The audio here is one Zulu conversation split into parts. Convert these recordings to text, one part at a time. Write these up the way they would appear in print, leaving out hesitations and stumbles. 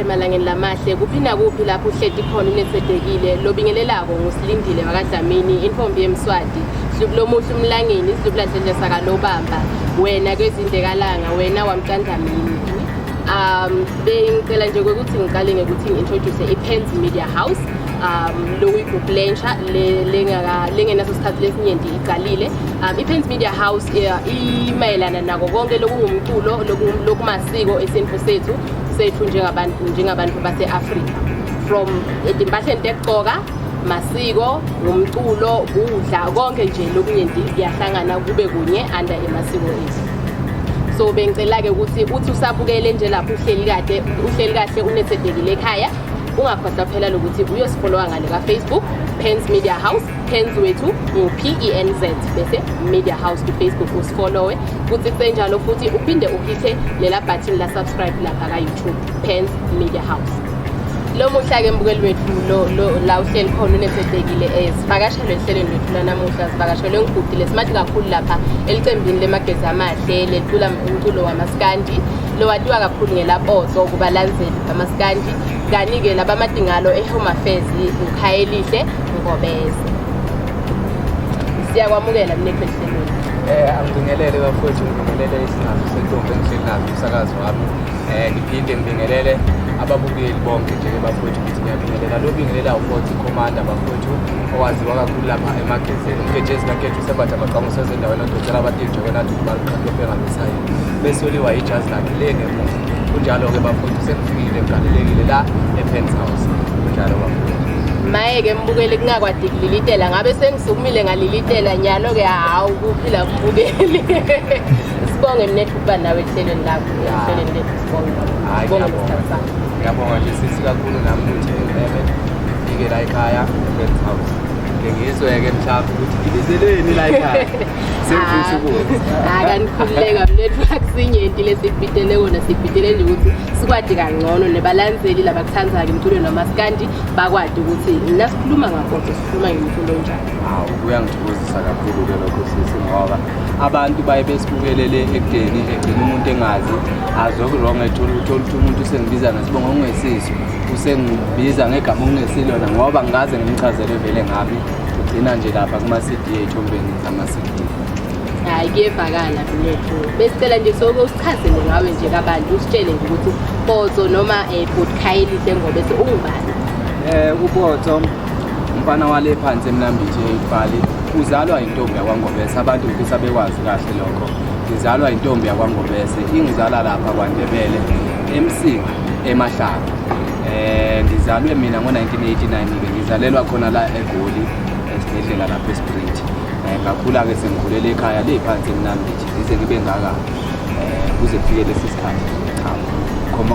emalangeni lamahle kuphi nakuphi lapho uhleti khona unethedekile lobingelelako ngusilindile wakadlamini intombi yemswati hlubulomuhle umlangeni sidlubulahle sakalobamba wena kwezindekalanga wena wamcandamini bengicela nje ukuthi ngiqale ngekuthi ngi-introduce iPENZ Media House lokuyigroup lentsha lengenaso sikhathi lesinyenti iqalile iPENZ Media House imayelana nako konke lokungumculo lokumasiko esintu sethu njengabantu base-Afrika from impahla egqoka masiko ngumculo kudla konke nje lokunyenti kuyahlangana kube kunye under emasiko ethu. So bengicela-ke ukuthi uthi usabukele nje lapho uhleli kahle unethedekile ekhaya ungakhohlwa phela lokuthi uyosifollowa ngale ka-Facebook PENZ Media House PENZ wethu ngu-PENZ bese Media House ku-Facebook usifollowe futhi kusenjalo futhi uphinde uhithe lela button la subscribe lapha ka-YouTube PENZ Media House. Lo muhla-ke mbukeli wethu la uhleli khona unethedekile sivakashelwe ehlelweni lwethu lanamuhla sivakashelwe ngigudile simathi kakhulu lapha elicembini lemagezi amahle lecula umculo wamaskandi lowatiwa kakhulu ngelapotso kubalandzeli bamaskandi kani-ke labamadingalo eHome Affairs UKhayelihle Ngobese. Siyakwamukela mnethu ehlelweni. Angibingelele bafowethu ngibingelele isingazi sentombi engihleli nazo umsakazo wami. Ngiphinde ngibingelele ababukeli bonke nje bafowethu ukuthi ngiyabingelela lo bingelela uPotso Commander bafowethu owaziwa kakhulu lapha emagezeni umketshezi nakethu sebatha amaqhamuso ezindaweni odokotela abatinje kwenathi baluqhaphephe ngalesayo bese oliwa ijazi lakhe le ngemuva kunjalo-ke bafowethu sekufikile ngigalelekile la ePENZ House kunjalo bafowethu. Maye-ke mbukeli kungakwadi kulilitela ngabe sengisukumile ngalilitela nyalo-ke hawu kuphila mbukeli sibonge mnethu ukuba nawe ehlelweni lakho ehlelweni lethu sibonge ngiyabonga nje sisi kakhulu nami ukuthi ngifike la ekhaya ePENZ House ngizwe-ke mhlawumbe ukuthi ngibizeleni la ekhaya sengifisa ukuza akanikhululeka mnethu akusinyenti lesibhidele kona sibhidele nje ukuthi sikwadi kangcono nebalandzeli labakuthandzako emculweni wamaskandi bakwadi ukuthi nasikhuluma ngaPotso sikhuluma ngemculo njani. Hawu kuyangithokozisa kakhulu-ke lokho sisi ngoba abantu baye besibukelele ekudeni umuntu engazi azokuronga ethola ukuthi umuntu usengibiza ngesibongo ongesiso usengibiza ngegama okungesilona ngoba ngikaze ngimchazele vele ngami ugcina nje lapha kuma-CD ey'thombeni zama-CD. Hayi kuyevakala mnethu besicela nje sokusichazele ngawe nje kabantu usitshele nje ukuthi Potso noma uKhayelihle Ngobese ungubani. uPotso umfana wale phansi emnambithi ey'fali uzalwa intombi yakwaNgobese abantu ngifisa bekwazi kahle lokho ngizalwa intombi yakwaNgobese ingizala lapha kwaNdebele eMsinga eMahlanga. Ngizalwe mina ngo-1989-ke ngizalelwa khona la eGoli esibhedlela lapha eSpring. Ngakhula-ke sengikhulele ekhaya le phansi emnambithi ngize ngibe ngaka kuze kufike lesi sikhathi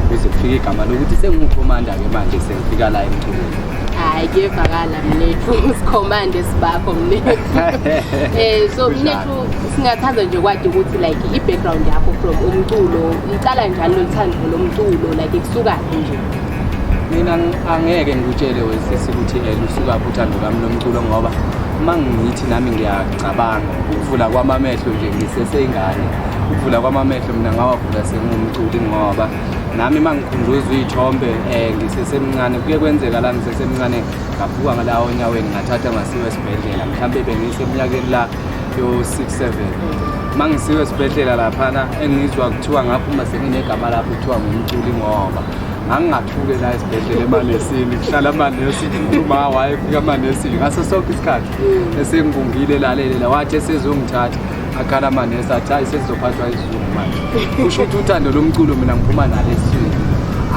kuze kufike igama lokuthi sengiwuKhomanda-ke manje sengifika la emculweni. Hayi kuyevakala mnethu sikhomande sibakho mnethu. So mnethu singathanda nje kwadi ukuthi like i-background yakho from umculo iqala njalo lithando lomculo like kusukaphi nje. Mina angeke ngikutshele wesisi ukuthi lusuka uthando lami lomculo ngoba uma ngithi nami ngiyacabanga ukuvula kwamamehlo nje ngiseseyingane ukuvula kwamamehlo mina ngawavula sengumculi ngoba nami mangikhunduzwa iy'thombe ngisesemncane kuye kwenzeka la ngisesemncane ngavuka ngalawo onyaweni ngathatha ngasiwe esibhedlela mhlawumbe bengiseminyakeni la yo-6-7 mangisiwe esibhedlela laphana engizwa kuthiwa ngaphuma senginegama lapho kuthiwa ngumculi ngoba ngangingathuke la esibhedlela emanesini kuhlala amanesi uma wayefika amanesini ngaso sonke isikhathi esengibungile lalela wathi esezongithatha akhala amanesi athi hayi sesizophathwa isizungu manje kusho ukuthi uthando lomculo mina ngiphuma nalo esizweni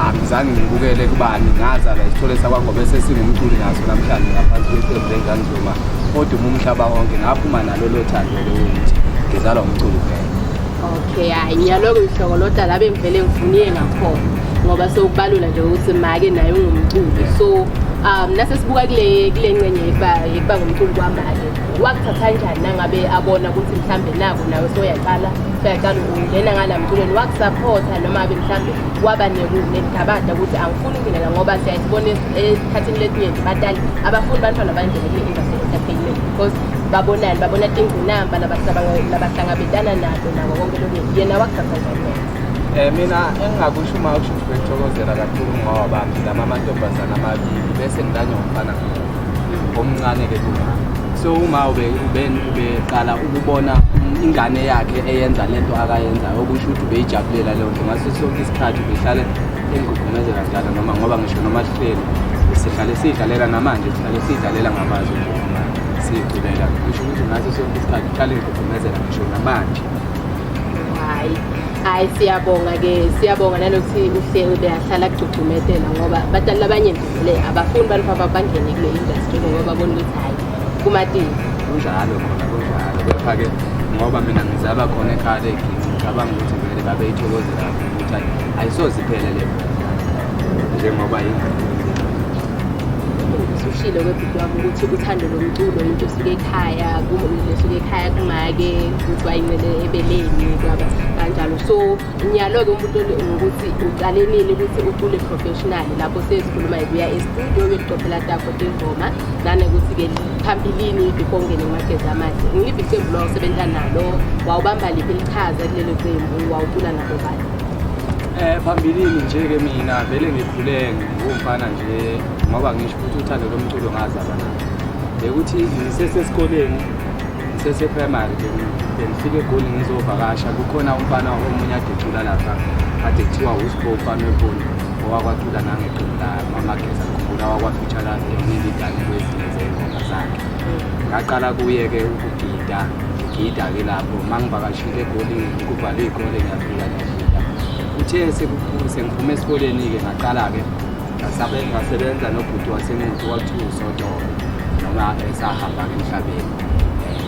angizange ngibukele kubani ngazala isithole sakwaNgobese singumculi naso namhlanje ngaphansi kweqembu lenzanzuma kodwa umhlaba wonke ngaphuma nalo lo thando lokuthi ngizalwa umculo kuphela. Okay hayi ngiyaloko ihlokoloda la bengivele ngifuniye ngakhona ngoba sokubalula nje ukuthi make naye ungumculi so nasesibuka kule ngcenye yekuba ngumculi kwamanje wakuthatha kanjani nangabe abona ukuthi mhlambe nabo nawe soyaqala ungena ngala mculweni wakusupporta noma abe mhlambe waba nekhabada ukuthi angifuni ukungenela ngoba siyayibona esikhathini lesinyenti badali abafuni bantwana bangene kule industry entertainment because babona tingqinamba labahlangabetana nabo konke lokhu yena wakusupporta kanjani. Mina engingakusho uma ukusho ukuthokozela kakhulu ngoba ngilama amantombazana amabili bese ngidanya umfana omncane ke kumama. So uma ubeqala ukubona ingane yakhe eyenza lento akayenza okusho ukuthi ubeyijabulela leyo nto ngaso sonke isikhathi ubehlale engigqugqumezela njalo noma ngoba ngisho noma sihleli sihlale sidlalela namanje sihlale sidlalela ngabazo noma siculela kusho ukuthi ngaso sonke isikhathi uhlale engigqugqumezela ngisho namanje. Hayi siyabonga nalokuthi uhleli beyahlala kugcugcumetela ngoba badala abanye vele abafuni bantu abangene kule industry ngoba babona ukuthi hayi kumatini kunjalo kepha-ke ngoba mina ngizaba khona ekhaya ngicabanga ukuthi vele babeyithokozela ukuthi ayisoze iphele le njengoba usushilo kwebhuti wami ukuthi uthando lomculo umuntu osuke ekhaya kusuke ekhaya kumake ukuthi wayincele ebeleni kwaba kanjalo. So nyalo-ke umuntu ngokuthi uqalenile ukuthi ucule professional lapho sesikhuluma ukuya estudio uyoqophela takho tengoma nanokuthi-ke phambilini before ungene kumagezi amahle ngiliphi iqembu lawusebenza nalo wawubamba liphi lichaza kulelo qembu wawucula nalo bani? Phambilini nje-ke mina vele ngikhule ngumfana nje ngoba ngisho ukuthi uthando lomculo ngazaba nalo ukuthi ngisesesikoleni ngisese-primary bengifike eGoli ngizovakasha kukhona umfana omunye adecula lapha kade kuthiwa uSipho ufana webholi owakwacula nangeqembu lamageza ngikhumbula wakwafeature nendidane kwezinye zey'ngoma zakhe. Ngaqala kuye-ke ukugida-ke lapho uma ngivakashile eGoli kuvalwe iy'kole ngiyafika ngiyagida. Uthe sengiphume esikoleni-ke ngaqala-ke ngasebenza nobhuti wasemuntu kwakuthiwa uSodolo noma esahamba-ke emhlabeni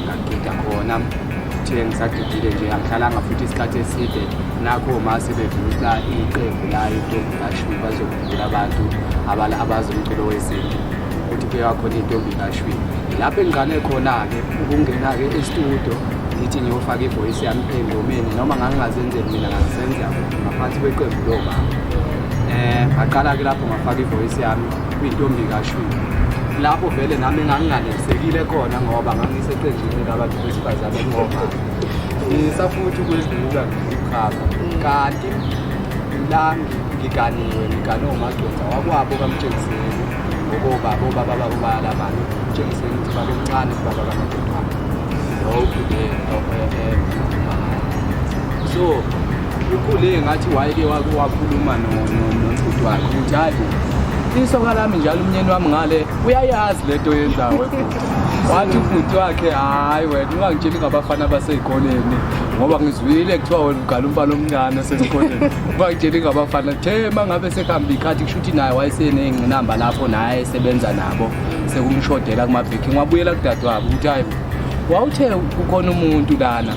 ngagida khona. Uthe ngisagidile nje angihlalanga futhi isikhathi eside nakho ma sebevusa iqembu la intombi kaShwi bazokhumbula abantu abazomculo wesintu ukuthi beyakhona intombi kaShwi. Lapho engiqale khona-ke ukungena-ke estudio ngithi ngiyofaka ivoice yami engomeni noma ngangingazenzeli mina ngangisenza ngaphansi kweqembu lobaba. Ngaqala-ke lapho ngafaka ivoice yami kwintombi kaShwi. Lapho vele nami nganginganelisekile khona ngoba ngangiseqenjini labantu besifazane ngohambo ngisafuthi ukwedlula ngikuhamba kanti la ngigane uMageza wakwabo kaMtshengiseni ngokobaba balabani Mtshengiseni ukuthi babemncane baba kaMageza lokhu-ke so ukhule ngathi wayeke wakhuluma nobhuti wakhe ukuthi hayi isoka lami njalo umnyeni wami ngale uyayazi lento yenzayo. Wathi ubhuti wakhe hayi wena ungangitsheli ngabafana basey'koleni ngoba ngizwile kuthiwa wena ugala umfana omncane osesikoleni ungangitsheli ngabafana the uma ngabe sekuhamba ikhathi kusho ukuthi naye wayeseney'ngqinamba lapho naye esebenza nabo sekumshodela kumabheki. Ngwabuyela kudadewabo ukuthi hayi wawuthe kukhona umuntu lana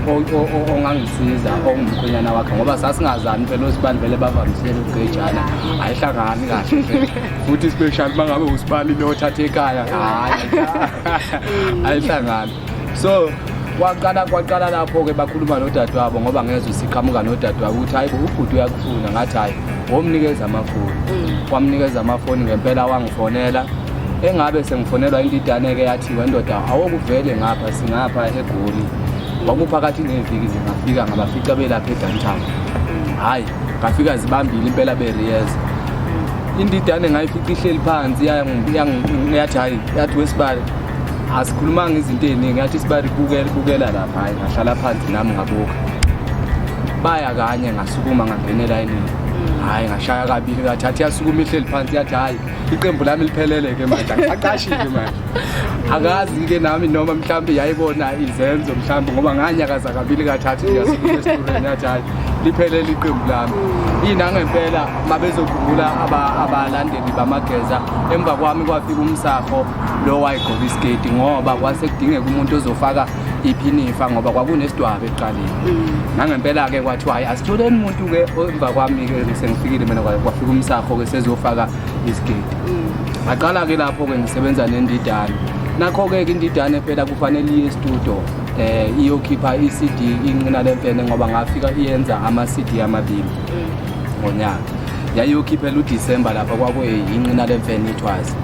ongangisiza ongumkhwenyana wakhe ngoba sasingazani phela osibani vele bavamisele ukugejana ayihlangani kahle futhi special mangabe usibani lo othatha ekhaya hayi ayihlangani. So kwaqala lapho-ke bakhuluma nodadewabo ngoba ngezwe siqhamuka nodadewabo ukuthi hayi ubhuti uyakufuna ngathi hayi womnikeza amafoni. Wamnikeza amafoni ngempela wangifonela engabe sengifonelwa indidane-ke yathi wendoda awokuvele ngapha singapha eGoli kwakuphakathi neviki ngafika ngabafica belapha eDowntown. Hayi ngafika zibambile impela beriyeza indidane ngayifica ihleli phansi yathi hayi yathi wesibali asikhulumanga izinto ey'ningi yathi isibali bukela lapha. Hayi ngahlala phansi nami ngabuka baya kanye ngasukuma ngangenela eningi. Hayi ngashaya kabili ngathi yasukuma ihleli phansi yathi hayi iqembu lami liphelele-ke manje ngisaqashile manje akazi-ke nami noma mhlawumbe yayibona izenzo mhlawumbe ngoba nganyakaza kabili kathathu ngiyasukuma esitulweni yathi hayi liphelele iqembu lami. Inangempela mabezokhumbula abalandeli bamageza emva kwami kwafika umsafo lo wayigqoka isiketi ngoba kwase kudingeka umuntu ozofaka iphinifa ngoba kwakunesidwaba ekuqaleni. Nangempela-ke kwathiwa hayi asitholeni umuntu-ke emva kwami-ke sengifikile mina kwafika umsafo-ke sezofaka isiketi. Ngaqala-ke lapho-ke ngisebenza nendidane nakho-ke indidane phela kufanele iye estudio iyokhipha i-CD inqinale mfene ngoba ngafika iyenza ama-CD amabili ngonyaka yayiyokhiphela uDisemba lapha kwakuyinqinale mfene ithwazi.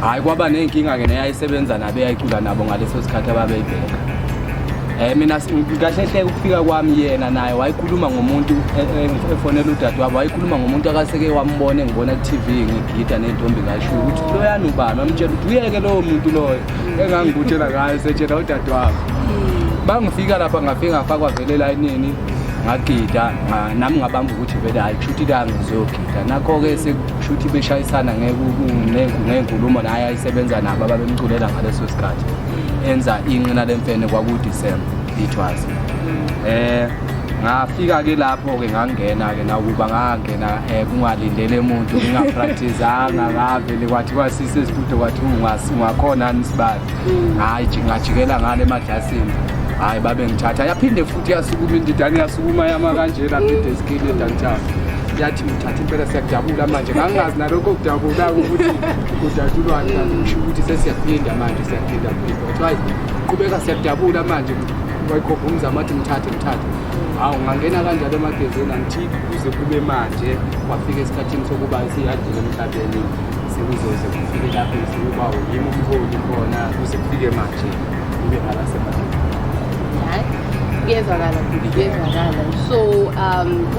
Hayi kwaba nenkinga-ke neyayisebenza nabo eyayicula nabo ngaleso sikhathi ababeyibheka. mina kahle hle ukufika kwami yena naye wayikhuluma ngomuntu efonela udadewabo wayikhuluma ngomuntu akaseke wambona engibona ku-TV ngigida nentombi kasho ukuthi loyana ubani wamtshela ukuthi uyeke lowo muntu loyo engangibutshela ngayo setshela udadewabo bangifika lapha ngafika ngafakwa vele elayinini ngagida nami ngabamba ukuthi vele hayi kushuthi la ngizogida nakho-ke sekushuthi beshayisana ngenkulumo naye ayisebenza nabo ababemculela ngaleso sikhathi enza inqina lemfene kwakuDisemba it was ngafika-ke lapho-ke ngangena-ke nakuba ngangena kungalindele muntu ngingapractice-anga ngavele kwathi kwasise esitudio kwathi ungakhona nisibali ngajikela ngale emadlasini hayi babe ngithatha yaphinde futhi yasukuma indidane yasukuma yama kanjena phinde esikele downtown yathi mthatha impela siyajabula manje ngangazi nalokho kujabula ukuthi kujatshulwana ngisho ukuthi sesiyaphinda manje siyaphinda kodwa qhubeka siyajabula manje wayikhopha umzamo athi mthathe hawu ngangena kanjalo emagezini angithi kuze kube manje kwafika esikhathini sokuba siyadlula emhlabeni sekuzoze kufike lapho sekuba yimi umholi khona kuze kufike manje kube ngalasemhlabeni kuyezwakala so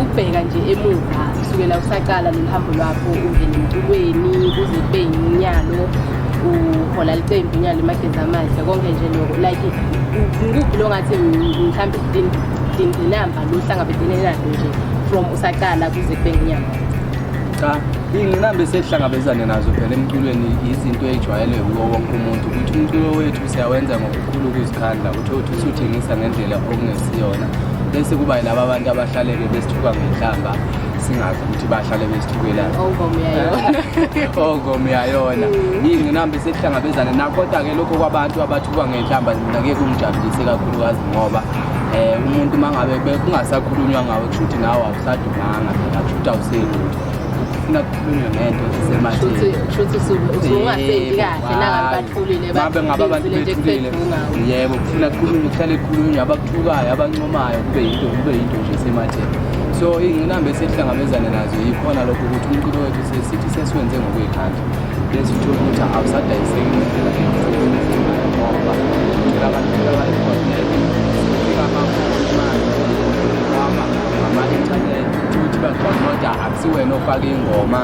ukubheka nje emuva kusukela usaqala lelihambo lwakho ungena emculweni kuze kube iminyalo uhola licembu inyalo emagezi amahle konke nje lokho like ngikuphi lo ngathi mhlambe dinamba lo hlangabezene nalo nje from usaqala kuze kube inyalo cha ingqinamba esihlangabezana nazo phela emculweni izinto ejwayele wonke umuntu ukuthi umculo wethu siyawenza ngokukhulu ukuzikhandla uthi usuthengisa ngendlela okungesiyona bese kuba yilabo abantu abahlaleke besithuka ngehlamba singazi ukuthi bahlale besithukelayo ongomyayona ingqinamba esihlangabezana nakodwa-ke lokho kwabantu abathuka ngehlamba ngeke kumjabulise kakhulukazi ngoba umuntu mangabe kungasakhulunywa ngawe kushuthi nawe awusadumanga phela kushuthi awuselutho ufuna kukhulunywe ngento ezisematheni kushuthi usungasendi kahle nangabathulile ngabe abantu bethulile yebo kufuna kukhulunywe kuhlale kukhulunywe abakuthukayo abancomayo kube yinto nje esematheni so ingqinamba esihlangabezana nazo yikhona lokho ukuthi umculo wethu sithi sesiwenze ngokuyikhandla bese uthola ukuthi awusadayiseki ngendlela ngoba uthola abantu abayikhonele ama-internet ukuthi badownloada akusiwena ofake ingoma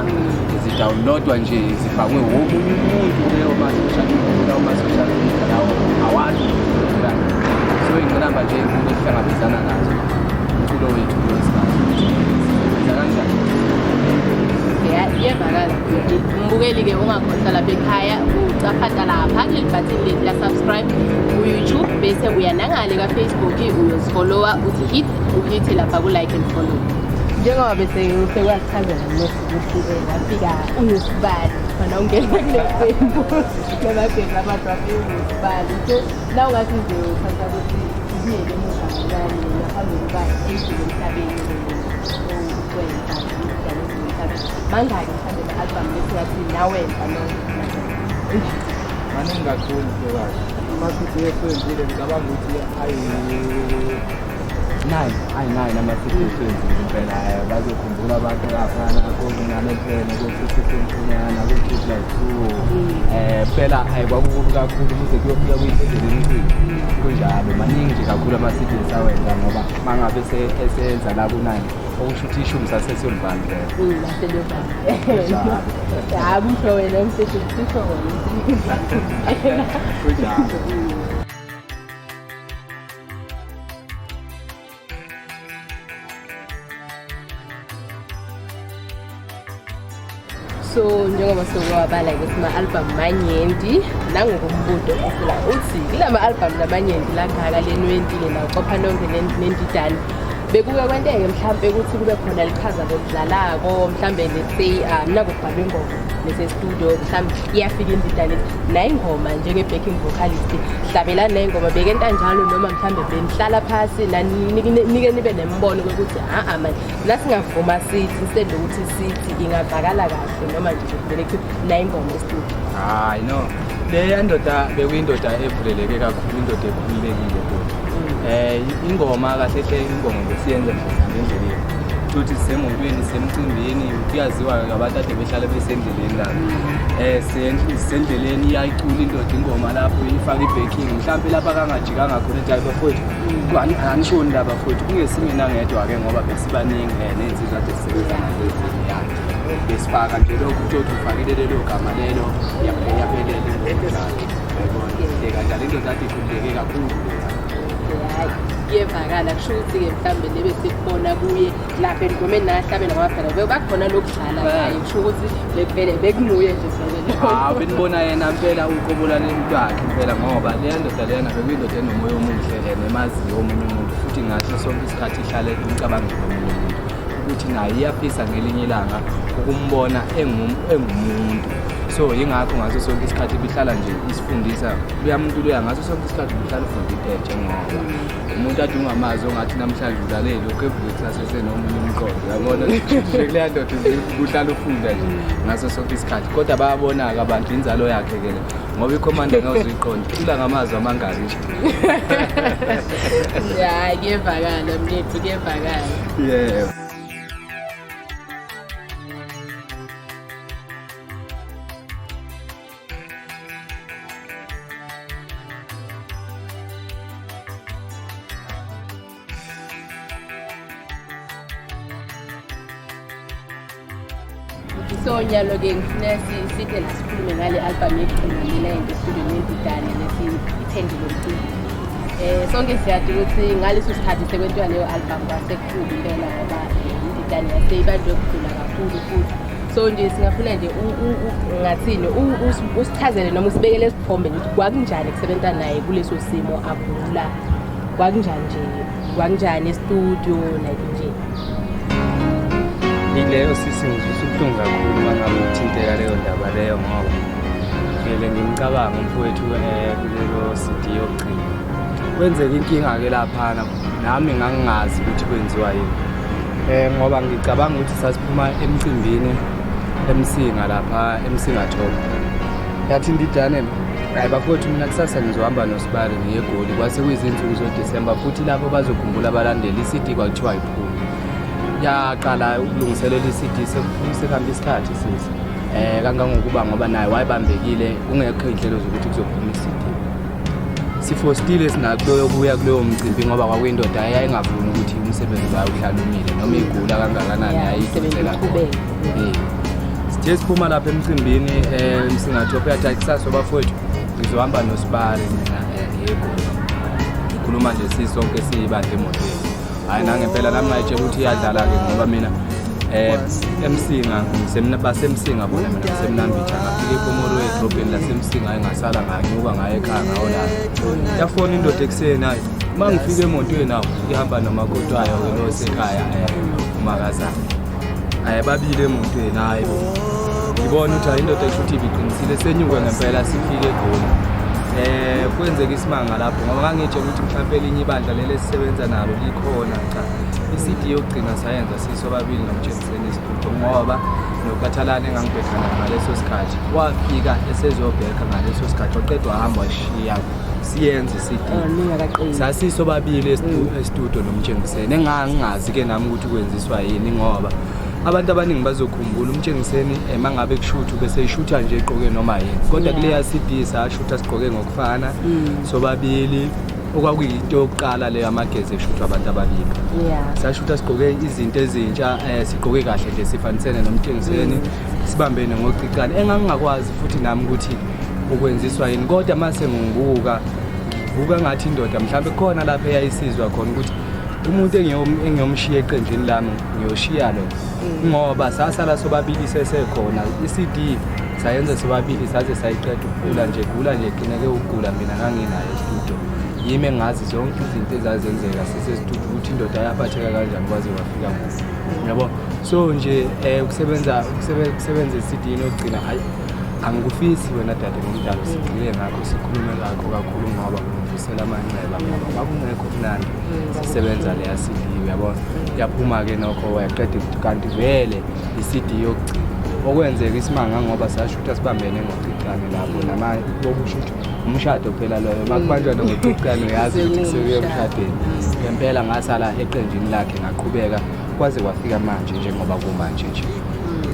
zidownloadwa nje zifakwe wonke umuntu leyo ma-social media lawo awazi so ingqinamba nje enkulu esihlangabezana nazo umculo wethu kuyosikhathi kanjani iyevakala mbukeli-ke ungakhohlwa lapha ekhaya ucaphatha lapha kuleli bhathini lethu la-subscribe ku-YouTube bese uya nangale ka-Facebook uyozifolowa uthi uhithi lapha ku-like and follow njengoba bese sekwasichazela nokuthi ngafika uyosibali khona ungena kuleqembu namagezi amadwafi uyosibali so la ungathi nje uthatha ukuthi ubuyele emuva kancane ngaphambi kokuba endlule emhlabeni mangaki mhlawumbe ama-album lesingathi nawenza maningi kakhulu kahle amasithi esenzile ngicabanga ukuthi ayi-9 amasithi esenzile impela bazokhumbula abantu laphana kokunane phela kosithi emthunyana ko-Triplet 2 phela kwakukubi kakhulu ukuze kuyofika kuyintendeleni kunjalo maningi nje kakhulu amasithi esawenza ngoba uma ngabe esenza la ku-9 okusho ukuthi ishumi sasesiyolivana phela hayi usho wena umsebenzi usho wena so njengoba sokwabala ukuthi ama-album manyenti nangokombudo phela uthi kulama-album lamanyenti langaka lenwentile nawuqopha nonke nendidane bekuke kwenteke mhlambe ukuthi kube khona lichaza lodlalako mhlambe let's say nakubhalwe ingoma nesestudio mhlambe iyafika indidane nayingoma njenge-backing vocalist hlabela nayingoma bekenta njalo noma mhlambe benihlala phasi nike nibe nembono kokuthi manje nasingavuma sithi instead lokuthi sithi ingavakala kahle noma nje vele nayingoma estudio hayi no leya ndoda bekuyindoda evuleleke kakhulu indoda ekhululekile ingoma kahle hle ingoma ngesiyenza ngendlela ukuthi sisemotweni semcimbini kuyaziwa abantu ade behlala besendleleni la sendleleni iyayicula indoda ingoma lapho ifaka i-backing mhlawumbe lapha kangajikanga khona ethi hayi bafowethu angishoni la bafowethu kungesime nangedwa-ke ngoba besibaningi nensizwa ade sisebenza nalezini yakhe besifaka nje lokhu uthi ufakile lelo gama lelo yaphelele kanjalo indoda ade ikhululeke kakhulu. Kuyevakala kusho ukuthi-ke mhlawumbe lebe sikubona kuye lapha engomeni nahlabeni namabhela bakhona lokudlala naye kusho ukuthi vele bekunuye nje benibona yena mpela uqobolane lwakhe mpela ngoba leya ndoda leyana bekuyindoda enomoya omuhle nemaziyo omunye umuntu futhi ngathi sonke isikhathi ihlale imicabangelo yomunye umuntu ukuthi naye iyafisa ngelinye ilanga ukumbona engumuntu. So yingakho ngaso sonke isikhathi bihlala nje isifundisa kuya muntu loya ngaso sonke isikhathi bihlala ufundile njengoba umuntu ade ungamazi ongathi namhlanje ulalele lokho evuke kusase nomunye umqondo yabona nje kuleya ndoda uhlala ufunda nje ngaso sonke isikhathi kodwa bayabona-ke abantu inzalo yakhe ke le ngoba iCommander ngawuziqonda ula ngamazwi amangaki nje. Ya kuyevakala mnethu kuyevakala. Yeah. So nyalo-ke ngifuna sithi la sikhulume ngale album yekugcina ngestudio yendidane lesiphendile umcimbi. Sonke siyazi ukuthi ngaleso sikhathi sekwentiwa leyo album kwasekukhulu impela ngoba indidane yaseyibanjwe kukhula kakhulu futhi. So nje singafuna nje ngathini usichazele noma usibekele isithombe ukuthi kwakunjani kusebenza naye kuleso simo agula kwakunjani estudio like nje. Ileyo sisi ngisubuhlungu kakhulu mangabe uthinteka leyo ndaba leyo ngoba vele ngimcabanga umfowethu kulelo CD yokugcina kwenzeka inkinga-ke laphana nami ngangingazi ukuthi kwenziwa yini ngoba ngicabanga ukuthi sasiphuma emcimbini emsinga lapha emsinga top yathi indidane hayi bafowethu mina kusasa ngizohamba noSibali ngiyeGoli kwase kuyizinsuku zoDisemba futhi lapho bazokhumbula abalandeli i-CD kwakuthiwa iphuma yaqala ukulungiselela i-CD sekuhamba isikhathi sisi kangangokuba ngoba naye wayebambekile kungekho inhlelo zokuthi kuzophuma i-CD sifostile sinakho yokuya kuleyo mcimbi ngoba kwakuyindoda yayingavuni ukuthi umsebenzi wayo uhlalumile noma igula kangakanani yayidonsela khona. Sithe siphuma lapha emcimbini Msingathope yathi kusasa bafowethu ngizohamba noSibali mina ngeGoli ngikhuluma nje sisonke siyibandla emotweni. Hayi nangempela nami ngayitshela ukuthi iyadlala-ke ngoba mina emsinga basemsinga bona mina ngisemnambitha ngafika ePomoro edrobheni lasemsinga engasala nganyuka ngaye ekhaya ngawolala yafona indoda ekuseni hayi uma ngifika emotweni nawo ihamba nomakoti wayo-ke losekhaya umakazana babile emotweni hayi ngibona ukuthi hayi indoda esho ukuthi ibiqinisile senyuke ngempela sifike eGoli. Kwenzeka isimanga lapho ngoba ngangitshela ukuthi mhlawumbe elinye ibandla leli esisebenza nalo likhona cha i-CD yokugcina sayenza sisobabili nomtshengiseni isitudio ngoba nokathalane engangibhekana ngaleso sikhathi wafika esezobheka ngaleso sikhathi waqeda wahamba washiya siyenza i-CD sasisobabili esitudio nomtshengiseni engangazi-ke nami ukuthi kwenziswa yini ngoba abantu abaningi bazokhumbula umtshengiseni mangabe kushutha bese ishutha nje eqoke noma yini kodwa kuleya CD sashutha sigqoke ngokufana sobabili okwakuyinto yokuqala leyo amagezi eshutha abantu ababili sashutha sigqoke izinto ezintsha sigqoke kahle nje sifanisene nomtshengiseni sibambene ngocicane engangingakwazi futhi nami ukuthi ukwenziswa yini kodwa mase ngibuka ngathi indoda mhlawumbe khona lapha eyayisizwa khona ukuthi umuntu engiyomshiya eqenjini lami ngiyoshiya lo ngoba sasala sobabili sesekhona i-CD sayenza sobabili saze sayiqeda ukugula nje qineke ukugula mina nganginayo estudio yimi engazi zonke izinto ezazenzeka sisestudio ukuthi indoda yaphatheka kanjani kwaze wafika ngoku yabo. So nje ukusebenza i-CD nokugcina hayi angikufisi wena dade ngomdalo sigcile ngakho sikhulume ngakho kakhulu ngoba ngifisela amanxeba ngoba kwakungekho mnandi sisebenza leya CD uyabona yaphuma-ke nokho wayaqeda kanti vele i-CD yokugcina okwenzeka isimanga ngoba sashutha sibambene ngocicane lapho namanye bokushutha umshado phela loyo makubanjwa ngocicane uyazi ukuthi kusekuye emshadweni ngempela ngasala eqenjini lakhe ngaqhubeka kwaze kwafika manje njengoba kumanje nje?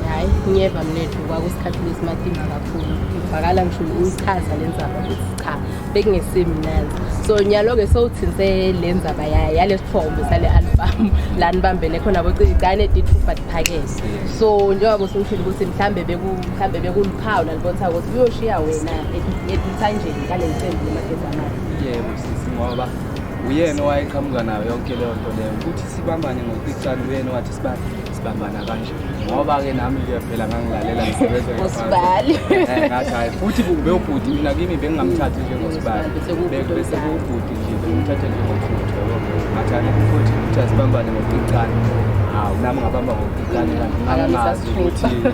Hayi, ngiyeva mnethu kwakusikhathi lesimatima kakhulu. Ngivakala ngisho uyichaza lenzaba ukuthi cha bekungesimnandi. So nyalo-ke sowuthinse lenzaba yalesithombe sale album la nibambene khona bocigane dithufa diphakele. So njengoba usumshilo ukuthi mhlambe bekuluphawu lalibonisa ukuthi uyoshiya wena ethanjeni ngale ncembu lemagezamali. Yebo sisi, ngoba uyena owayeqhamuka nayo yonke leyo nto leyo ukuthi sibambane ngokucicana, uyena wathi sibambana kanje. Ngoba-ke nami-ke phela ngangilalela ngisebenza ngosibali. Ngathi hayi futhi bewubhuti mina kimi bengingamthathi njengosibali, bese kuwubhuti nje ngimthathe njengomfutho yabo. Ngathi hayi futhi ukuthi asibambane ngokucicana. Hawu nami ngabamba ngokucicana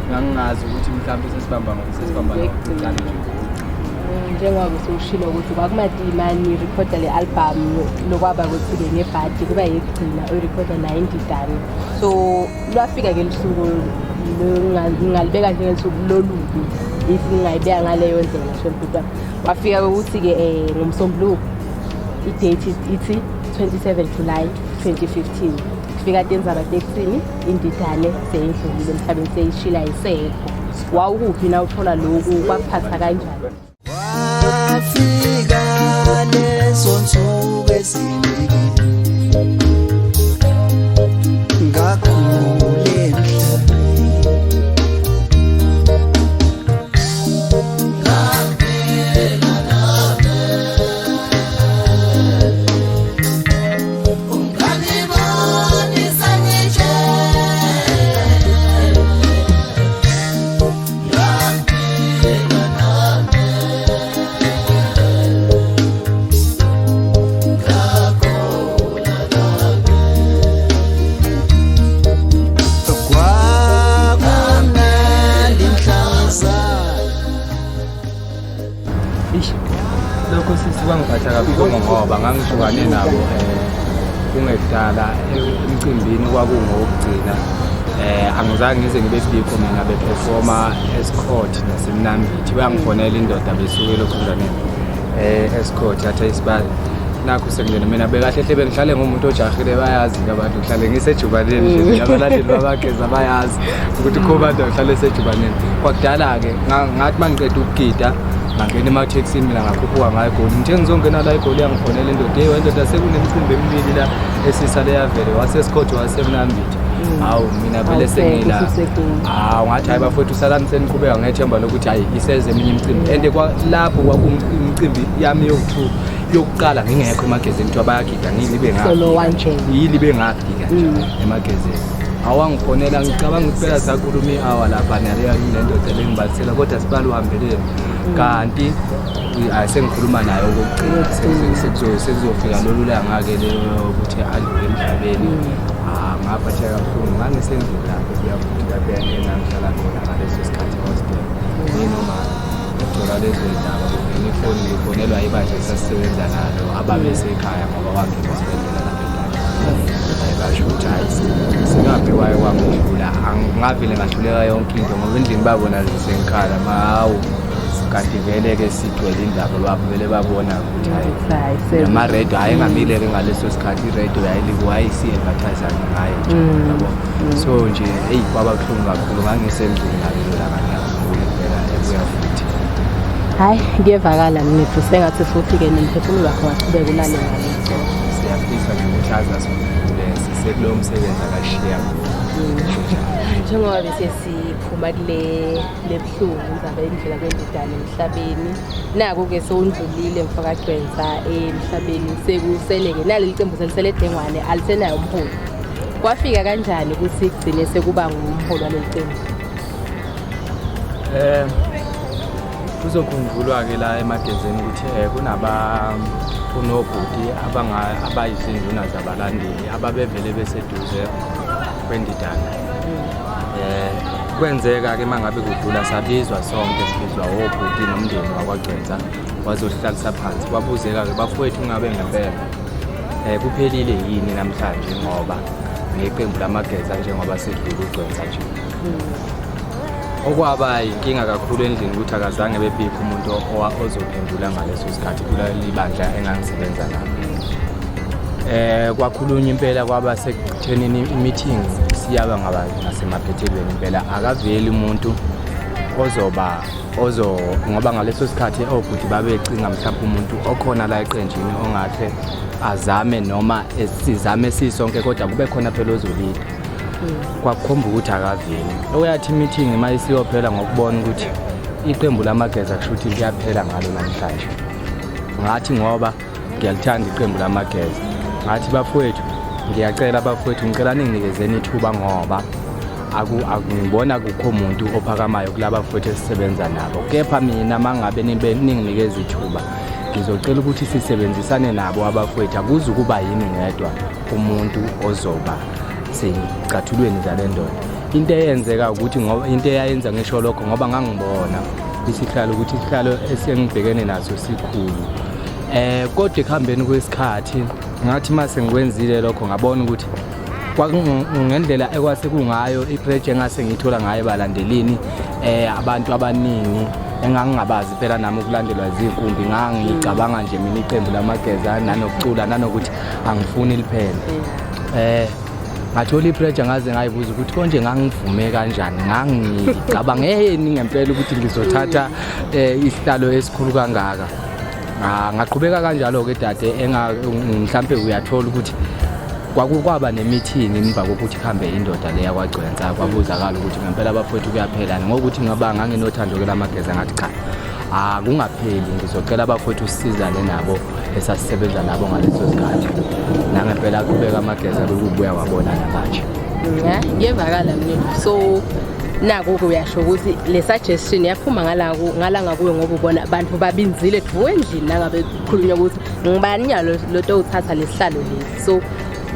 ngangingazi ukuthi mhlawumbe sesibambana ngokucicana nje. Njengoba usushilo ukuthi kwakumadimani recorda le album lokwaba ukuthi-ke ngebhadi kuba yekugcina urecorda 90 dani. So lwafika ke lusuku ngingalibeka njengesuku lolubi if ngingayibeka ngaleyo ndlela shemputwa. Wafika ukuthi-ke ngomsombuluko i-date ithi 27 July 2015. Kufika tenzaba tekisini indidane seyindlulile emhlabeni seyishila yisekho. Wawukuphi na uthola lokhu kwakuphatha kanjani? Wafika lezo nsuku eziningi ngakhule lokho sisi kwangiphatha kabuhlungu ngoba ngangihlukane nabo kungekudala emcimbini kwakungokugcina. Angizange ngize ngibe bikho mina beperforma escort nasemnambithi. Bangifonela indoda besuke lokhunjaneni escort yatha isibali nakho sekungena mina bekahle hle bengihlale ngomuntu ojahile, bayazi abantu ngihlale ngisejubaneni nje, abalandeli babageza bayazi ukuthi uCommander ngihlale esejubaneni. Kwakudala-ke ngathi mangiqeda ukugida ngangena emathekisini mina ngakhuphuka ngayo eGoli. Nje ngizongena la eGoli yangifonela indoda, hey indoda sekunemicimbi emibili la esisale yavele wasescott wasemnambithi. Hawu mina vele sengila ngathi hayi bafowethu salani seniqhubeka ngethemba lokuthi hayi iseze eminye imicimbi. And lapho kwakumcimbi yami yokuqala ngingekho emagezeni kuthiwa bayagida ngilibe ngafika nje emagezeni. Awangifonela ngicabanga ukuphela sakhuluma i-hour lapha naleyo ndoda lengibalisela kodwa sibali uhambeleni. Kanti asengikhuluma nayo okugcina sekuzofika lolu langa-ke leyo ukuthi adlule emhlabeni. Ngaphatheka kabuhlungu ngangisendlini lapho kuyafuthi lapho enangihlala khona ngaleso sikhathi hostel. Noma uthola lezo ndaba kungena ifoni ngifonelwa ibandla esasisebenza nalo ababesekhaya ngoba wangena esibhedlela lapho ekhaya. Basho ukuthi hayi singaphi waye kwangidlula, angavele ngahluleka yonke into ngoba endlini babona zisengikhala mahawu. Kanti vele-ke sigcwele indaba lwabo vele babona ukuthi hayi ama-radio ayengamile-ke ngaleso sikhathi i-radio yayisi-advertise ngayo nje yabo. So nje eyi kwaba buhlungu kakhulu ngangisendlini ngalelo langa ngiyakhulu phela ebuya futhi. Hayi ngiyevakala mnethu sengathi futhi-ke nomphefumulo wakho waqhubeka ulale ngaleso. Siyafisa nje ukuthi azasifundile sisekulowo msebenzi akashiya. Njengoba bese siphuma le buhlungu indaba indlela kwendidane emhlabeni, naku-ke sowundlulile mfaka Gwenza emhlabeni sekusele-ke naleli cembu selisele Dengwane alisenayo umholi. Kwafika kanjani ukuthi kugcine sekuba ngumholi waleli cembu? Kuzokhumbulwa-ke la emagezeni ukuthi kunobhuti abayizinduna zabalandeli ababevele beseduze kwendidane. Kwenzeka-ke mangabe kudlula sabizwa sonke, sibizwa obhuti nomndeni wakwaGwenza wazohlalisa phansi. Kwabuzeka-ke bafowethu ungabe ngempela kuphelile yini namhlanje ngoba ngeqembu lamageza njengoba sedlula uGwenza nje. Okwaba inkinga kakhulu endlini ukuthi akazange bebikho umuntu ozophendula ngaleso sikhathi kuleli bandla engangisebenza nalo. kwakhulunywa impela kwaba sekuthenini i-meeting siyaba ngasemaphethelweni impela akaveli umuntu ngoba ngaleso sikhathi obhuti babecinga mhlawumbe umuntu okhona la eqenjini ongahle azame noma sizame sisonke kodwa kube khona phela ozolida kwakukhomba ukuthi akaveli oyathi i-meeting mayisiyophela ngokubona ukuthi iqembu lamageza kushuthi liyaphela ngalo namhlanje ngathi ngoba ngiyalithanda iqembu lamageza ngathi bafowethu ngiyacela bafowethu ngicela ninginikezeni ithuba ngoba akungibona kukho umuntu ophakamayo kulaba bafowethu esisebenza nabo kepha mina mangabe ninginikeza ithuba ngizocela ukuthi sisebenzisane nabo abafowethu akuze ukuba yini ngedwa umuntu ozoba seyicathulweni zale ndoda into eyenzeka ukuthi ngoba into eyayenza ngisho lokho ngoba ngangibona isihlalo ukuthi isihlalo esengibhekene naso sikhulu kodwa ekuhambeni kwesikhathi ngathi mase ngikwenzile lokho ngabona ukuthi ngendlela ekwase kungayo iproject engase ngithola ngayo abalandelini abantu abaningi engangingabazi phela nami ukulandelwa izinkumbi ngangicabanga nje mina iqembu lamageza nanokucula nanokuthi angifuni liphele ngathola iproject ngaze ngayibuza ukuthi konje ngangivume kanjani ngangicabanga ngempela ukuthi ngizothatha isihlalo esikhulu kangaka ngaqhubeka kanjalo ke dade mhlambe uyathola ukuthi kwakukwaba ne-meeting emva kokuthi kuhambe indoda leya kwagcwensa kwabuzakala ukuthi ngempela abafowethu kuyaphela ngokuthi ngabanga nginothando ke lamageza ngathi cha kungapheli ngizocela abafowethu usizane nabo esasisebenza nabo ngaleso sikhathi nangempela kubeka amageza lokubuya wabona namanje ngiyevakala mina so naku uyasho ukuthi le suggestion yaphuma ngalanga kuwe ngoba ubona abantu babinzile endlini nangabe khulunywa ukuthi ngibani nyalo loto uthatha lesihlalo lesi so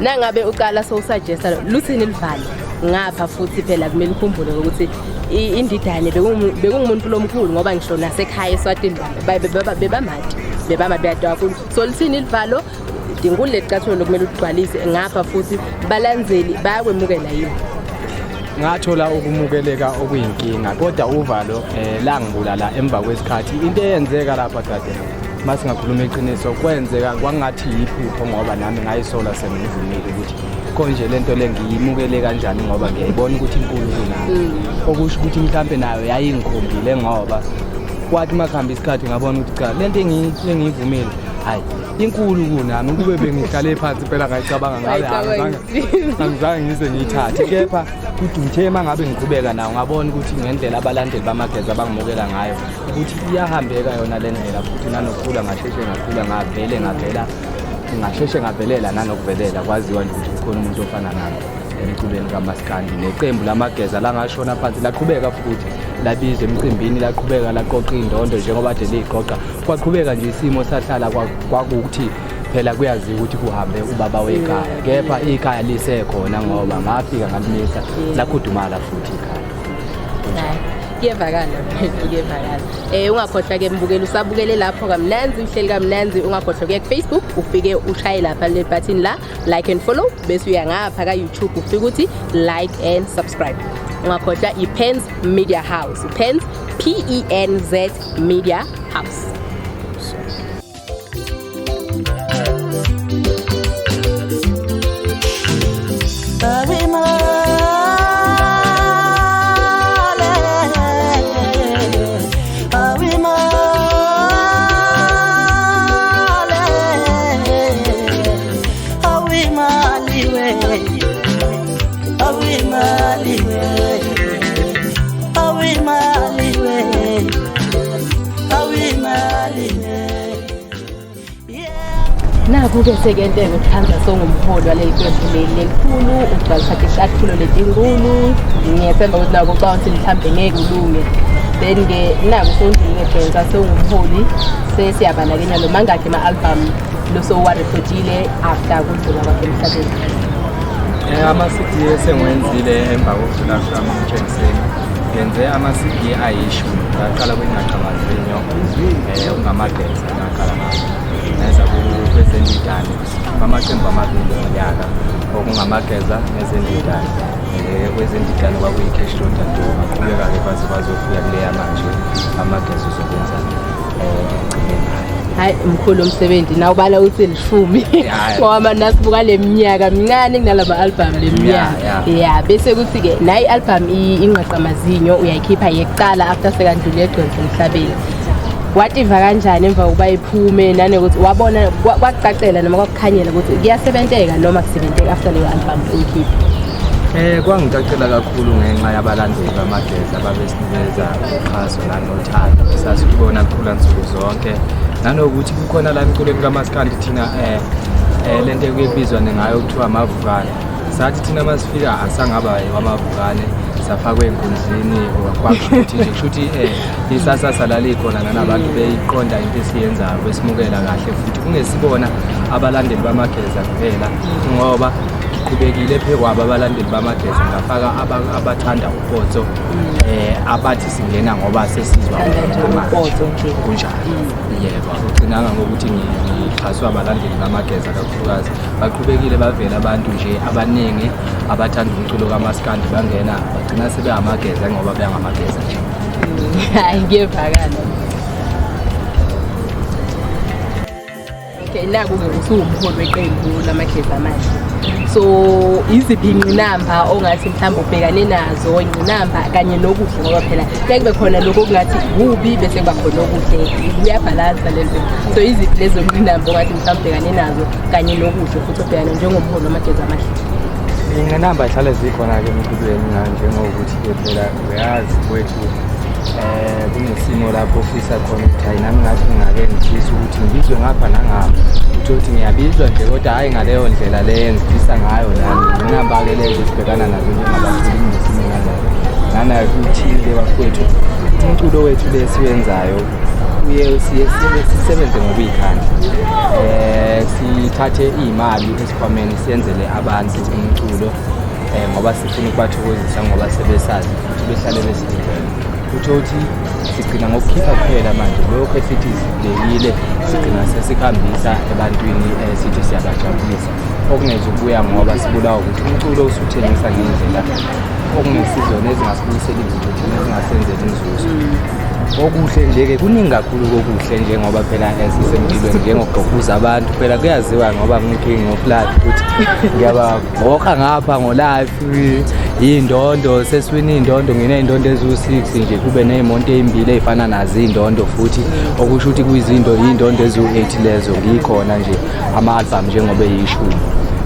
nangabe uqala so suggesta luthini livalo ngapha futhi phela kumele ukhumbule ukuthi indidane bekungumuntu lomkhulu ngoba ngisho nasekhaya eSwatini bebamati kakhulu so luthini livalo dingule lecathulo lokumele ugcwalise ngapha futhi balandzeli bayakwemukela yini ngathola ukumukeleka okuyinkinga kodwa uvalo la ngibulala emva kwesikhathi into eyenzeka lapha dade masingakhuluma iqiniso kwenzeka kwangathi yiphupho ngoba nami ngayisola sengivumile ukuthi konje lento lengiyimukele kanjani ngoba ngiyayibona ukuthi inkulu kunami okusho ukuthi mhlambe nayo yayingikhombile ngoba kwathi makhamba isikhathi ngabona ukuthi cha lento engiyivumile hayi inkulu kunami kube bengihlale phansi phela ngayicabanga ngabe angizange ngize ngiyithathe kepha ukuthi ngithe mangabe ngiqhubeka nawo ngabona ukuthi ngendlela abalandeli bamageza bangimukela ngayo ukuthi iyahambeka yona le ndlela futhi nanokukhula ngasheshe ngavelela nanokuvelela kwaziwa nje ukuthi kukhona umuntu ofana nami emculweni kamaskandi neqembu lamageza la ngashona phansi laqhubeka futhi labizwe emcimbini laqhubeka laqoqa indondo njengoba kade liqoqa kwaqhubeka nje isimo sahlala kwakuthi phela kuyaziwa ukuthi kuhambe ubaba wekhaya kepha ikhaya lisekhona ngoba ngafika ngalimisa lakhudumala futhi ikhaya kuyevakala ungakhohlwa ke mbukeli usabukele lapho kamnanzi uhleli kamnanzi ungakhohlwa kuya ku-Facebook ufike ushaye lapha le button la like and follow bese uya ngapha ka-YouTube ufike ukuthi like and subscribe ungakhohlwa i-PENZ Media House PENZ PENZ Media House naku-ke sekenteke ukuhamba songumholi waleli qembu lelikhulu ugcwalisa isathulo letinkulu ngiyethemba ukuthi nako uba uthi mhlambe ngeke ulunge then-ke naku sowundlile ngebenza sewungumholi sesiyabalakenya lo mangakhe ama-album losowarekhodile after kudlula kwakhe emhlabeni ama-CD esengiwenzile emva kokudlula kwami emtshengiseni ngenze ama-CD ayishumi ngaqala kwingaqhamanzinyo ungamageza ngaqala ngayo neza kwezendidane amaqembu amabili ngonyaka okungamageza nezendidane kwezendidane kwakuyi-cash road and ngaqhubeka-ke baze bazofika kuleya manje amageza uzokwenza hayi mkhulu umsebenzi nawubala uthi lishumi ngoba nasibuka leminyaka mincane kunalama album leminyaka bese kuthi ke nayi album inqaqa amazinyo uyayikhipha yekuqala after sekandlule egcwele emhlabeni wativa kanjani emva ukuba iphume nanokuthi wabona kwakucacela noma kwakukhanyela ukuthi kuyasebenteka noma kusebenteka after leyo album uyikhipha kwangicacela kakhulu ngenxa yabalandeli bamageza ababesinikeza uxhaso nanothando sasibona kukhula nsuku zonke nanokuthi kukhona la emculweni kamaskandi thina lento ekubizwa ngayo kuthiwa amavukane sathi thina masifika asangaba amavukane safakwe enkundleni kwakushuthi nje kushuthi isasasa lalikhona nanabantu beyiqonda into esiyenzayo besimukela kahle futhi kungesibona abalandeli bamageza kuphela ngoba qhubekile phekwabo abalandeli bamageza ngafaka abathanda upotso abathi singena ngoba sesizwa upotso kunjalo yebo ugcinanga ngokuthi ngixhaswa abalandeli bamageza kakhulukazi baqhubekile bavela abantu nje abaningi abathanda umculo kamaskandi bangena bagcina sebehamageza ngoba beyangamageza nje hayi ngiyevakala naku-ke usuwumholi weqembu lamageza amanje so iziphi ingqinamba ongathi mhlawumbe ubhekane nazo ingqinamba kanye nokuhle ngoba phela kuye kube khona lokho okungathi kubi bese kuba khona okuhle kuyabhalansa lento so iziphi lezo ngqinamba ongathi mhlawumbe ubhekane nazo kanye nokuhle futhi ubhekane njengomholi wamageza amahle ingqinamba ihlala zikhona-ke empilweni njengokuthi-ke phela uyazi kwethu kunesimo lapho ofisa khona ukuthi hayi nami ngathi ngake ngifisa ukuthi ngibizwe ngapha nangapha utho ukuthi ngiyabizwa nje kodwa hhayi ngaleyo ndlela le engifisa ngayo nami ngingamba-ke lezo sibhekana nazo njengabaculi kunesimo nalayo nanakuthile bafowethu umculo wethu le siwenzayo uye sisebenze ngokuy'khandla sithathe iy'mali esikhwameni siyenzele abantu umculo ngoba sifuna ukubathokozisa ngoba sebesazi futhi behlale besilindele kutho ukuthi sigcina ngokukhipha kuphela manje lokho esithi sibhekile sigcina sesikhambisa ebantwini sithi siyabajabulisa okungezukubuya ngoba sibulawa ukuthi umculo usuthengisa ngendlela okungesizona ezingasibuyiseli izithuthi nezingasenzeli inzuzo okuhle nje-ke kuningi kakhulu kokuhle njengoba phela sisempilweni njengokugqokuza abantu phela kuyaziwa ngoba ngiking of life ukuthi ngiyababhoka ngapha ngolife iy'ndondo sesiwina iy'ndondo nginey'ndondo eziwu-6 nje kube ney'monto ey'mbili ey'fana nazo iy'ndondo futhi okusho ukuthi iy'ndondo eziwu-8 lezo ngikhona nje ama-album njengoba eyishumi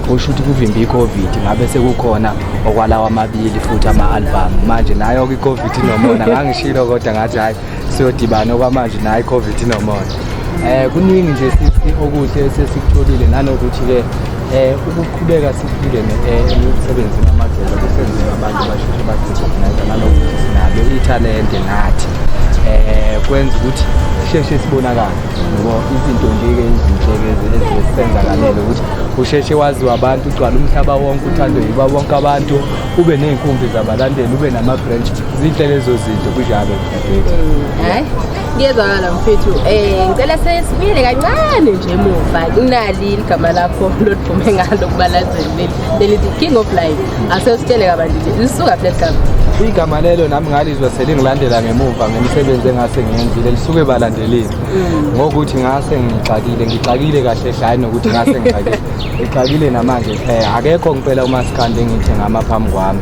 kusho ukuthi kuvimba i-COVID ngabe sekukhona okwalawa amabili futhi ama-album manje nayo-ke i-COVID inomona ngangishilo kodwa ngathi hhayi siyodibana okwamanje nayo i-COVID inomona kuningi nje sithi okuhle sesikutholile nanokuthi-ke ukuqhubeka sifike emsebenzini amageza kusenzela abantu basheshe barecognize nanokuthi sinalo ithalente nathi kwenza ukuthi sheshe sibonakala ngoba izinto nje-ke izinhleke ezisenzakalele ukuthi usheshe waziwa abantu ugcwala umhlaba wonke uthandwe yibo bonke abantu ube ney'nkumbi zabalandeli ube nama-branch zinhle lezo zinto kunjalo hayi ngiyezwakala mfethu ngicela sesibuyele kancane nje emuva kunali igama lakho loliphume ngalo kubalandeli lelithi King of Life asesitshele kabanzi lisuka phela igama igama lelo nami ngalizwa selingilandela ngemuva ngemisebenzi engase ngiyenzile lisuke ebalandelini ngokuthi ngase ngixakile kahle hle hayi nokuthi ngase ngixakile namanje akekho ngempela umaskandi engithi ngama phambi kwami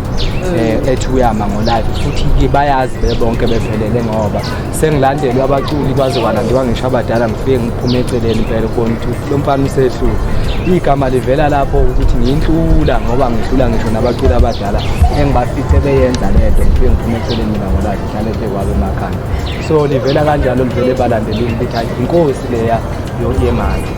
ethi uyama ngolive futhi bayazi bebonke bephelele ngoba sengilandelwe abaculi bazobalandiwa ngisho abadala ngifike ngiphume eceleni impela ukubona ukuthi lo mfana usehlula igama livela lapho ukuthi ngiyinhlula ngoba ngihlula ngisho nabaculi abadala engibafithe beyenza lento ngifike ngiphume eceleni mina ngolive ngihlale phe kwabo emakhaya so livela kanjalo livele ebalandelini lithi hayi inkosi leya yemali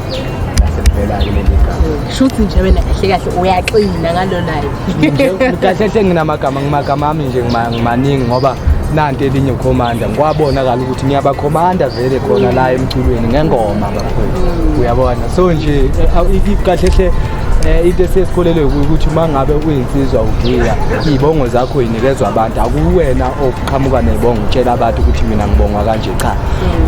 vela-ke leli gama shuthi nje wena kahle kahle uyaqina ngalo live kahle hle nginamagama ami nje ngimaningi ngoba nanti elinye uCommander ngikwabonakala ukuthi ngiyabakhomanda vele khona la emculweni ngengoma bafowethu uyabona so nje kahle hle into esikolelwe ukuthi mangabe uyinsizwa ugiya izibongo zakho uyinikezwa abantu akuwena oqhamuka nezibongo utshela abantu ukuthi mina ngibongwa kanje cha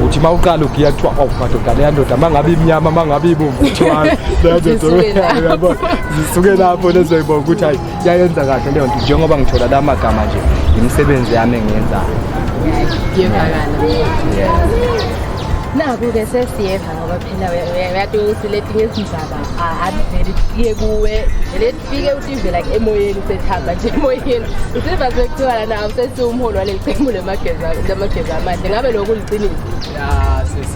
uthi mawuqala ugiya kuthiwa madoda leya ndoda mangabe imnyama mangabe ibomvu kuthiwa yabo zisuke lapho lezo izibongo ukuthi hayi yayenza kahle leyo nto njengoba ngithola la magama nje imisebenzi yami engiyenzayo ngiyevakala Naku-ke sesiyeva ngoba phela uyati ukuthi letinye izindaba avele fike kuwe vele fike uthi ivela emoyeni sethamba nje emoyeni usiva sekuthiwa lana awusesiwumholi waleli qembu lamageza amahle ngabe lokhu kuliqiniso.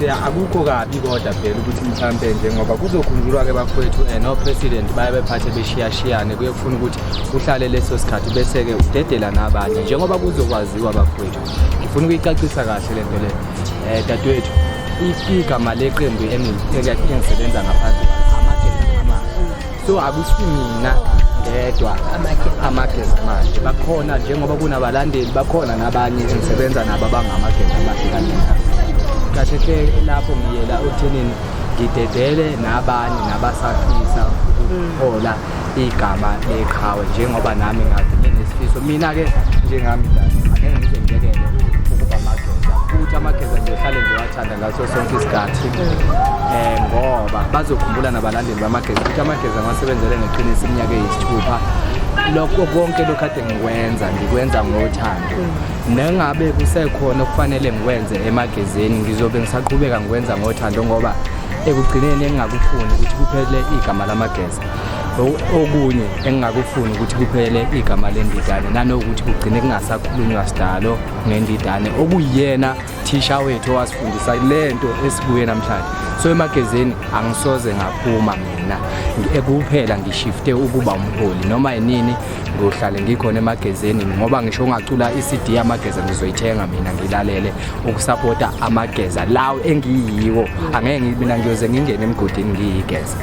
Ya akukho kabi kodwa phela ukuthi mhlambe nje ngoba kuzokhunjulwa-ke bafowethu no-president baye bephathe beshiyashiyane kuye kufuna ukuthi uhlale leso sikhathi bese-ke udedela nabanye njengoba kuzokwaziwa bafowethu. Ngifuna ukuyicacisa kahle le nto le dadewethu igama leqembu engisebenza ngaphansi amageza amahle. So akusi mina ngedwa amageza amahle bakhona njengoba kunabalandeli bakhona nabanye engisebenza nabo abangamageza amahle kanjena. Kahle lapho ngiyela uthenini ngidedele nabanye nabasafisa ukuhola igama leqhawe njengoba nami nginesifiso mina-ke njengami angeke ngize ngiyekele ukuba amageza ukuthi amageza nje hlale ngiwathanda ngaso sonke isikhathi ngoba bazokhumbula nabalandeli bamageza ukuthi amageza ngiwasebenzele ngeqiniso iminyaka eyisithupha. Lokho konke lokhu kade ngikwenza ngothando nengabe kusekhona okufanele ngikwenze emagezeni ngizobe ngisaqhubeka ngikwenza ngothando ngoba ekugcineni engingakufuni ukuthi kuphele igama lamageza. Okunye engingakufuni ukuthi kuphele igama lendidane nanokuthi kugcine kungasakhulunywa sidalo ngendidane okuyena thisha wethu owasifundisa lento esibuye namhlanje. So emagezeni angisoze ngaphuma mina ekuphela ngishifte ukuba umholi noma yinini ngohlale ngikhona emagezeni ngoba ngisho ngacula iCD yamageza ngizoyithenga mina ngilalele ukusupporta amageza lawo engiyiwo angeke mina ngiyoze ngingene emgodini ngiyigeza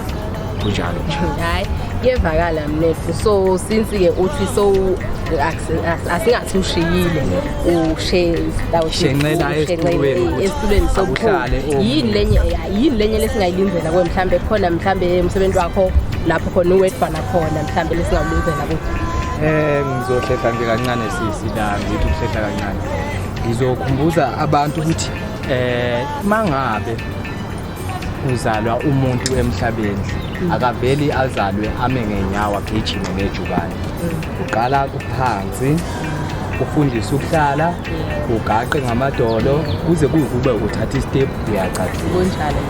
kunjalo nje. Hayi kuyevakala mnethu. So since-ke uthi so asingathi ushiyile ushenqela esitulweni sobuhlale yini lenye lesingayilindela kwe mhlambe khona mhlambe umsebenzi wakho lapho khona uwedfana khona mhlambe lesingawulindela kuthi ngizohlehla nje kancane la ngithi ukuhlehla kancane ngizokhumbuza abantu ukuthi mangabe uzalwa umuntu emhlabeni akaveli azalwe ame ngenyawo agijime ngejubane. Uqala phansi ufundise ukuhlala ugaqe ngamadolo kuze kube uthatha istep uyacacisa kunjalo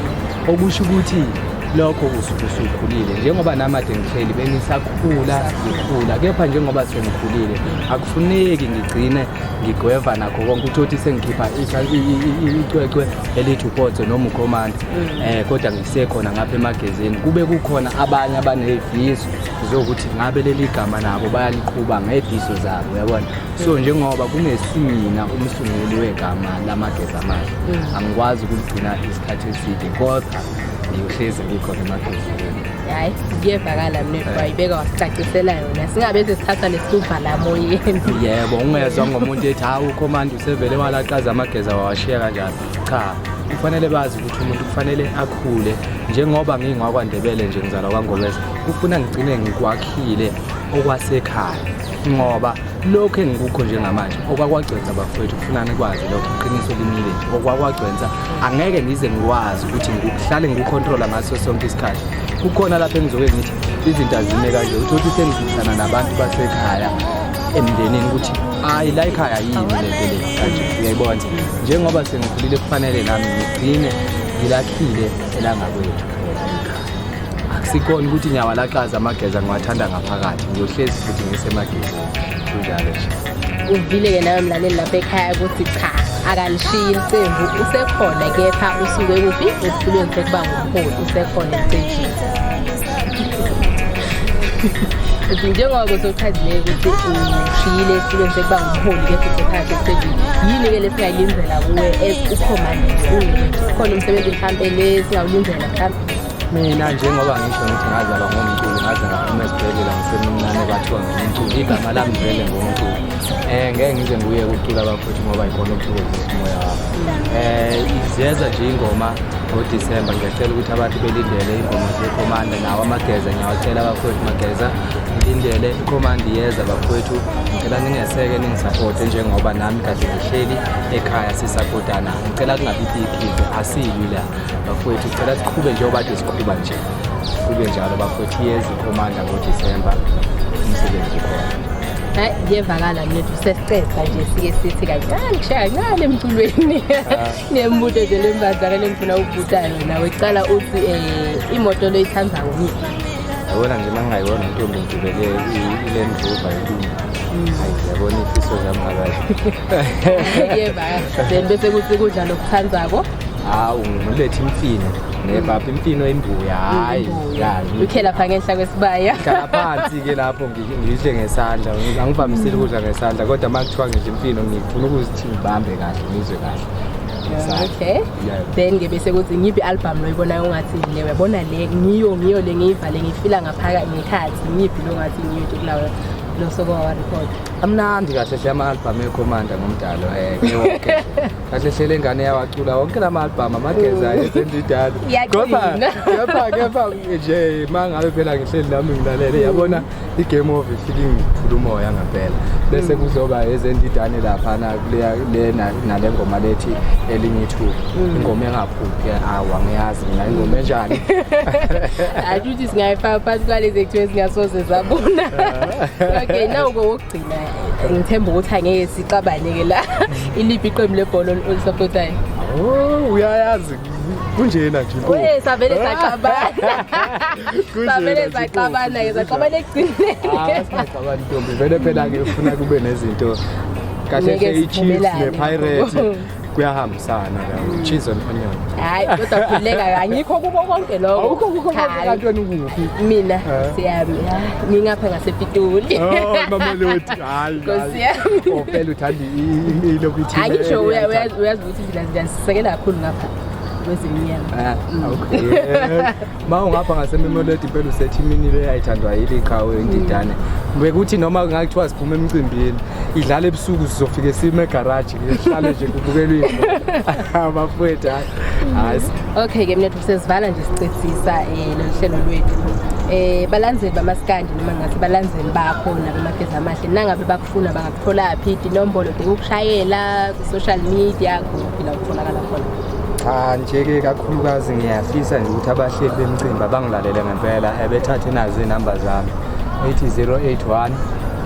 okusho ukuthi lokho usukhulile njengoba namade ngihleli bengisakhula kepha njengoba sengikhulile akufuneki ngigcine ngigweva nakho konke uthi sengikhipha icwecwe elithi Potso noma uCommander kodwa ngisekhona ngapha emagezeni kube kukhona abanye abanezifiso zokuthi ngabe leli gama nabo bayaliqhuba ngezifiso zabo yabona. So njengoba kungesimina umsunguli wegama lamageza amahle angikwazi ukugcina isikhathi eside kodwa ngiyohlezi ngikhona emagezeni. Hayi kuyevakala mnethu ayibeka wasicacisela yona singabe sesithatha lesithuba la moyeni. Yebo ungezwa ngomuntu ethi hawu uCommander usevele walaqaza amageza wawashiya kanjani. Cha kufanele bazi ukuthi umuntu kufanele akhule njengoba ngingakwaNdebele nje ngizalwa kwaNgobese kufuna ngigcine ngikwakhile okwasekhaya ngoba lokho engikukho njengamanje okwakwagcwenza bafowethu kufuna nikwazi lokho iqiniso limile nje okwakwagcwenza angeke ngize ngikwazi ukuthi ngihlale ngikucontrola ngaso sonke isikhathi. Kukhona lapha engizoke ngithi izinto azime kanje uthi sengizisana nabantu basekhaya emndenini ukuthi hayi la ekhaya yini le nto kanje uyayibona njengoba sengikhulile kufanele nami ngigcine ngilakhile elangakwethu. Akusikhona ukuthi nyawa laqaza amageza ngiwathanda ngaphakathi ngiyohlezi futhi ngisemagezeni kunjalo nje. Uvile-ke nawe mlaleli lapha ekhaya ukuthi cha akalishiyi isembu usekhona kepha usuke kuphi esitulweni sekuba ngumholi usekhona esiteshini. Njengoba uzochazile ukuthi ushiyile esitulweni sekuba ngumholi kepha usekhaya esiteshini yini-ke lesingayilindela kuwe uCommander khona umsebenzi mhlampe lesingawulindela mhlampe. Mina njengoba ngisho ngithi ngazalwa ngomculo ngaze ngaphuma esibhedlela ngisemncane bathiwa ngumculo igama lami vele ngomculo ngeke ngize ngibuye ukucula bafowethu ngoba ikhona ukuthokozisa umoya wami. Iziyeza nje ingoma ngoDisemba ngiyacela ukuthi abantu belindele ingoma zeCommander nawo amageza ngiyawacela bafowethu mageza ngilindele iCommander iyeza bafowethu ngicela ningeseke ningisupporte njengoba nami kade ngihleli ekhaya sisupportana ngicela kungabi ikhize asilwi la bafowethu ngicela siqhube njengoba kade siqhuba nje kube njalo bafowethu iyeza iCommander ngoDisemba umsebenzi khona. hayi ngiyevakala mnethu sesiceda nje sike sithi kancane kushaya kancane emculweni nembuto nje lembazakele ngifuna ukubuta yona wecala uthi imoto loyithandayo ngiphi yabona nje mangayibona intombi ngibele ile ndruba yilungu yabona ifiso zami ngakahle yevakala then bese kuthi kudla lokuthandzako ungilethe imfino nebapha imfino imbuya hayi ukhela pha ngenhla kwesibaya khala phansi ke lapho ngidle ngesandla angivamisile ukudla ngesandla kodwa makuthiwa nje imfino ngifuna ukuthi ngibambe kahle ngizwe kahle okay then ke bese kuthi ngiphi album loyibonayo ungathi le uyabona le ngiyo le ngiyivale ngifila ngaphaka ngekhathi ngiphi lo ngathi ngiyo nje kulawo lo soko wa record amnandi kahle hle ama-album eCommander ngomdalo wonke kahle hle le ngane yawacula wonke lama-album amagezayo esendidala kepha nje uma ngabe phela ngihleli nami ngilalele yabona i-game of ifike ngikhuluma umoya ngampela bese kuzoba ezendidane laphana nale ngoma lethi elinye ithuba ingoma engaphuphi awangiyazi mina ingoma enjani ajuthi singayifaka phakathi kwalezi ekuthiwe singasoze zabona okay now ngokugcina ngithemba ukuthi angeke sixabane-ke la iliphi iqembu lebhola olisupportayo uyayazi kunjena nje savele saxabana-ke saxabana ekugcineni singaqabani ntombi vele phela-ke ufuna kube nezinto kahle hle i-Chiefs ne-Pirates kuyahambisana cheese on onion hayi kodwa khuleka angikho kubo konke lokho kanti ukuphi mina siyami ngingapha ngasePitoli mamelodi hayi phela uthanda ilokuthi angisho uyazi ukuthi siyazisekela kakhulu ngapha kwezeminyaka okay ungapha ngaseMamelodi phela usethimini le ayithandwa yile iqhawe indidane bekuthi noma ngakuthiwa siphume emcimbini idlala ebusuku sizofike sime egarage ngihlale nje kubukelwe abafowethu hayi okay ke mnethu sesivala nje sicetsisa lohlelo lwethu balandzeli bamaskandi noma ngathi balandzeli bakho nabemageza amahle nangabe bakufuna bangakuthola phi inombolo ukushayela ku social media kuphila ukutholakala khona nje-ke kakhulukazi ngiyafisa nje ukuthi abahleli bemicimbi abangilalele ngempela bethathe nazo iy'namba zami ethi 081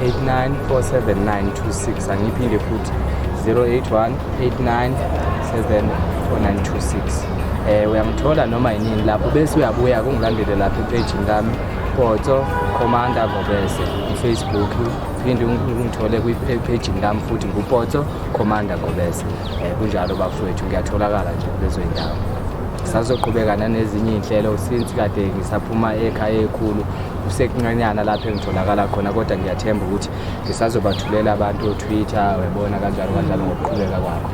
8947 angiphinde futhi 081 89 74926 uyangithola noma yinini lapho bese uyabuya kungilandele lapho epagini lami Potso Commander Ngobese Facebook phinde ungithole kwipagini lami futhi nguPotso Commander Ngobese kunjalo bafowethu ngiyatholakala nje kulezo zindawo sazoqhubekana nezinye inhlelo since kade ngisaphuma ekhaya ekhulu kusekunqanyana lapho engitholakala khona kodwa ngiyathemba ukuthi ngisazobathulela abantu Twitter webona kanjalo ngokuqhubeka kwakho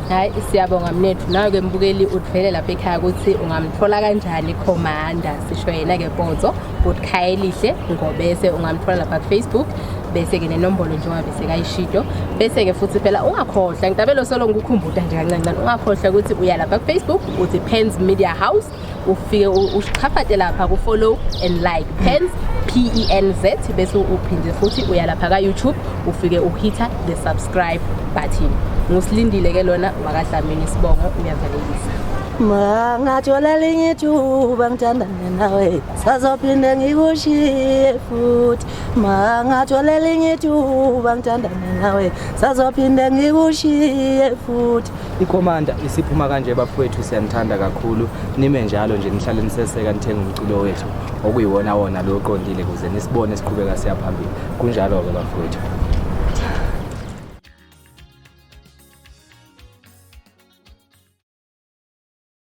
hayi siyabonga mnethu nawe-ke mbukeli udvele lapha ekhaya ukuthi ungamthola kanjani iCommander sisho yena-ke Potso UKhayelihle Ngobese ungamthola lapha ku-Facebook bese-ke nenombolo njengoba besekayishido bese-ke futhi phela ungakhohlwa ngitabelo solo ngikukhumbuta nje kancancane ungakhohlwa ukuthi uya lapha ku-Facebook uthi PENZ Media House ufike usichafate lapha ku-follow and like PENZ PENZ bese uphinde futhi uya lapha ka-YouTube ufike uhitha the subscribe button ngusilindile ke lona wakadlamini sibongo uyavalelisa mangathola linye ithuba ngithandane nawe sazophinde ngikushiye futhi mangathola linye ithuba ngithandane nawe sazophinde ngikushiye futhi iCommander isiphuma kanje bafowethu siyanithanda kakhulu nime njalo nje nihlale niseseka nithenga umculo wethu okuyiwona wona lo oqondile kuze nisibone siqhubeka siya phambili kunjalo ke bafowethu